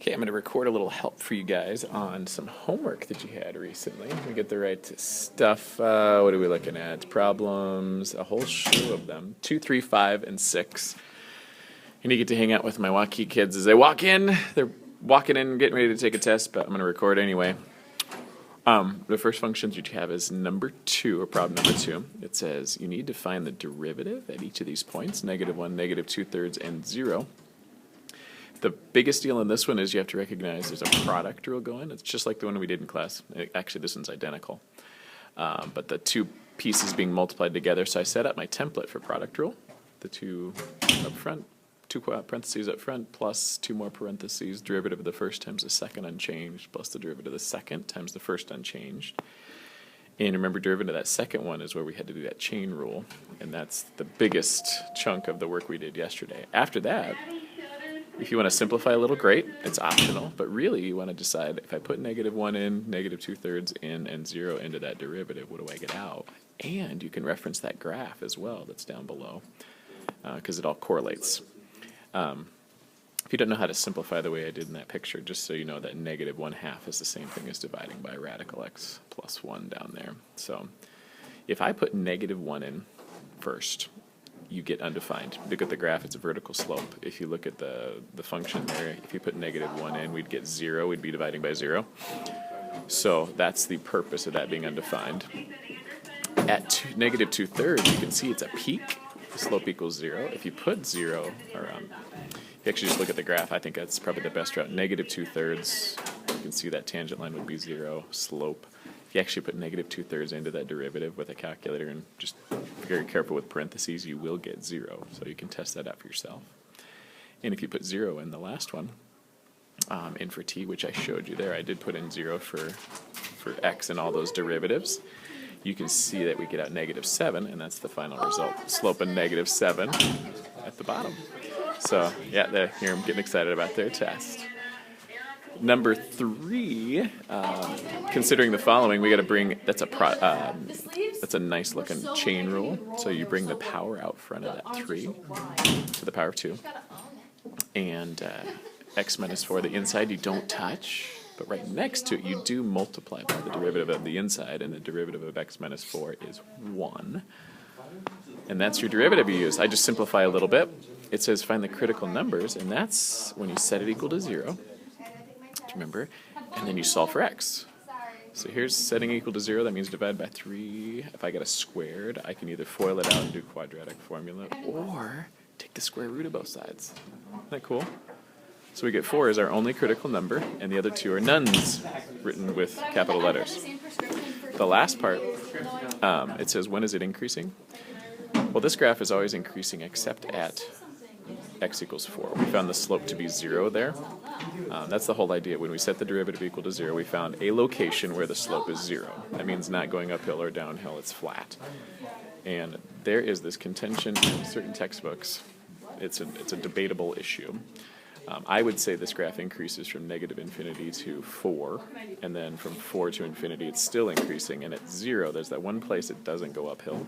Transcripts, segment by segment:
Okay, I'm going to record a little help for you guys on some homework that you had recently. We get the right stuff. What are we looking at? Problems, a whole slew of them. 2, 3, 5, and 6. And you get to hang out with my Waukee kids as they walk in. They're walking in, getting ready to take a test, but I'm going to record anyway. The first functions you have is number 2, or problem number 2. It says you need to find the derivative at each of these points, -1, -2/3, and 0. The biggest deal in this one is you have to recognize there's a product rule going. It's just like the one we did in class. Actually, this one's identical. But the two pieces being multiplied together. So I set up my template for product rule. The two up front, two parentheses up front, plus 2 more parentheses, derivative of the first times the second unchanged, plus the derivative of the second times the first unchanged. And remember, derivative of that second one is where we had to do that chain rule. And that's the biggest chunk of the work we did yesterday. After that, if you want to simplify a little, great. It's optional. But really, you want to decide, if I put -1 in, -2/3 in, and 0 into that derivative, what do I get out? And you can reference that graph as well that's down below, because it all correlates. If you don't know how to simplify the way I did in that picture, just so you know that -1/2 is the same thing as dividing by radical x plus 1 down there. So if I put -1 in first, you get undefined. Look at the graph, it's a vertical slope. If you look at the function there, if you put -1 in, we'd get 0, we'd be dividing by 0. So that's the purpose of that being undefined. At -2/3, you can see it's a peak. The slope equals 0. If you put 0 around, if you actually just look at the graph, I think that's probably the best route. -2/3, you can see that tangent line would be 0, slope. If you actually put -2/3 into that derivative with a calculator and just be very careful with parentheses, you will get 0. So you can test that out for yourself. And if you put 0 in the last one, in for t, which I showed you there, I did put in 0 for x and all those derivatives. You can see that we get out -7, and that's the final result. Slope of -7 at the bottom. So yeah, here I'm getting excited about their test. Number 3, considering the following, we got to bring, that's a nice looking chain rule. So you bring the power out front of that 3 to the power of 2. And x minus 4, the inside you don't touch, but right next to it you do multiply by the derivative of the inside, and the derivative of x minus 4 is 1. And that's your derivative you use. I just simplify a little bit. It says find the critical numbers, and that's when you set it equal to 0. Remember, and then you solve for x. So here's setting equal to 0, that means divide by 3. If I get a squared, I can either FOIL it out and do quadratic formula, or take the square root of both sides. Isn't that cool? So we get 4 as our only critical number, and the other 2 are nones, written with capital letters. The last part, it says when is it increasing? Well, this graph is always increasing except at x equals 4. We found the slope to be 0 there. That's the whole idea. When we set the derivative equal to 0, we found a location where the slope is 0. That means not going uphill or downhill, it's flat. And there is this contention in certain textbooks. It's a debatable issue. I would say this graph increases from -infinity to 4, and then from 4 to infinity it's still increasing, and at 0 there's that one place it doesn't go uphill.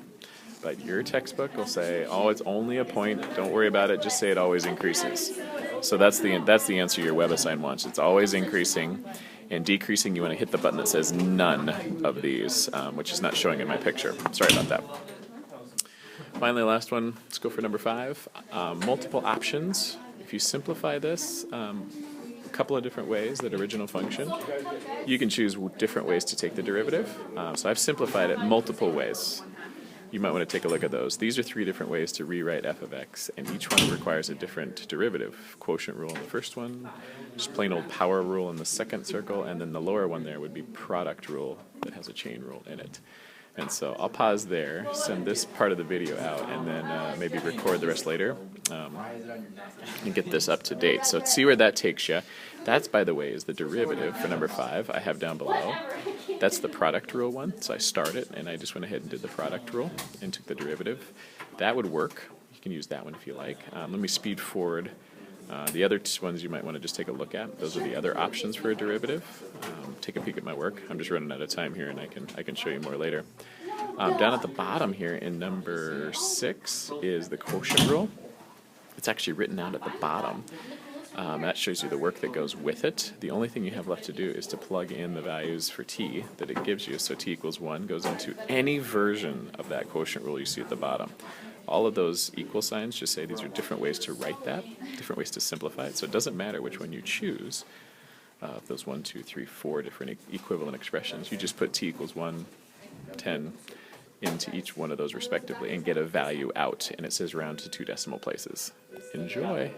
But your textbook will say, oh, it's only a point, don't worry about it, just say it always increases. So that's the answer your WebAssign wants. It's always increasing, and decreasing you want to hit the button that says none of these, which is not showing in my picture. Sorry about that. Finally, last one, let's go for number 5. Multiple options. If you simplify this a couple of different ways, that original function, you can choose different ways to take the derivative. So I've simplified it multiple ways. You might want to take a look at those. These are 3 different ways to rewrite f of x, and each one requires a different derivative. Quotient rule in the first one, just plain old power rule in the second circle, and then the lower one there would be product rule that has a chain rule in it. And so I'll pause there, send this part of the video out, and then maybe record the rest later and get this up to date. So see where that takes you. That's, by the way, is the derivative for number 5 I have down below. That's the product rule one. So I start it, and I just went ahead and did the product rule and took the derivative. That would work. You can use that one if you like. Let me speed forward. The other ones you might want to just take a look at. Those are the other options for a derivative. Take a peek at my work. I'm just running out of time here, and I can show you more later. Down at the bottom here in number 6 is the quotient rule. It's actually written out at the bottom. That shows you the work that goes with it. The only thing you have left to do is to plug in the values for t that it gives you. So t equals 1 goes into any version of that quotient rule you see at the bottom. All of those equal signs just say these are different ways to write that, different ways to simplify it. So it doesn't matter which one you choose. Those 1, 2, 3, 4 different equivalent expressions. You just put t equals 1, 10 into each one of those respectively and get a value out. And it says round to 2 decimal places. Enjoy.